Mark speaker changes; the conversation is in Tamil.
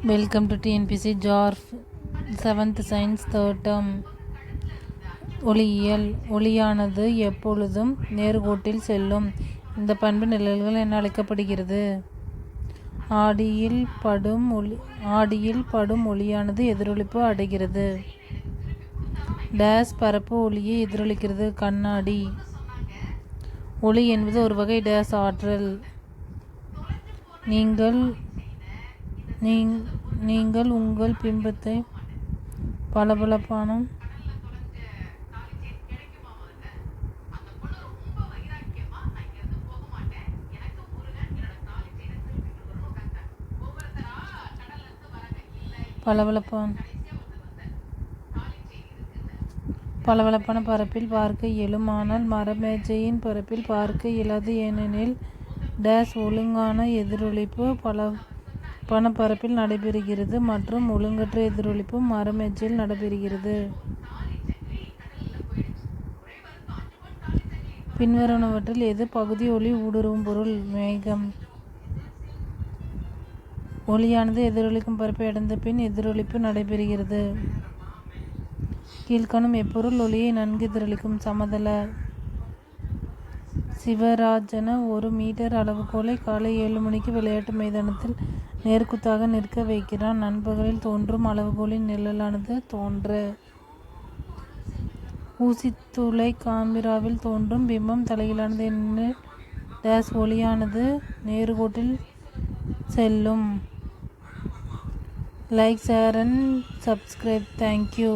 Speaker 1: வெல்கம் டு டிஎன்பிசி ஜார்ஃப் 7th சயின்ஸ் 3rd term. ஒளியியல். ஒளியானது எப்பொழுதும் நேர்கோட்டில் செல்லும். இந்த பண்பு நிழல்கள் என அழைக்கப்படுகிறது. ஆடியில் படும் ஒளியானது எதிரொளிப்பு அடைகிறது. டேஸ் பரப்பு ஒளியை எதிரொலிக்கிறது. கண்ணாடி. ஒளி என்பது ஒரு வகை டேஸ் ஆற்றல். நீங்கள் உங்கள் பிம்பத்தை பளபளப்பான பரப்பில் பார்க்க இயலும். ஆனால் மரமேஜையின் பரப்பில் பார்க்க இயலாது. ஏனெனில் டேஸ் ஒழுங்கான எதிரொலிப்பு பரப்பில் நடைபெறுகிறது மற்றும் ஒழுங்கற்ற எதிரொலிப்பு மரமேஜையில் நடைபெறுகிறது. பின்வருவனவற்றில் எது பகுதி ஒளி ஊடுருவும் பொருள்? மேகம். ஒளியானது எதிரொலிக்கும் பரப்பை அடைந்த பின் எதிரொலிப்பு நடைபெறுகிறது. கீழ்காணும் எப்பொருள் ஒளியை நன்கு எதிரொலிக்கும்? சமதள. சிவராஜன 1 மீட்டர் அளவுகோலை காலை 7 மணிக்கு விளையாட்டு மைதானத்தில் நேர்குத்தாக நிற்க வைக்கிறான். நண்பகலில் தோன்றும் அளவுகோலின் நிழலானது தோன்ற ஊசித்துளை காமிராவில் தோன்றும் பிம்பம் தலைகீழானது. எனில் டேஸ் ஒளியானது நேர்கோட்டில் செல்லும். Like, share and subscribe. Thank you.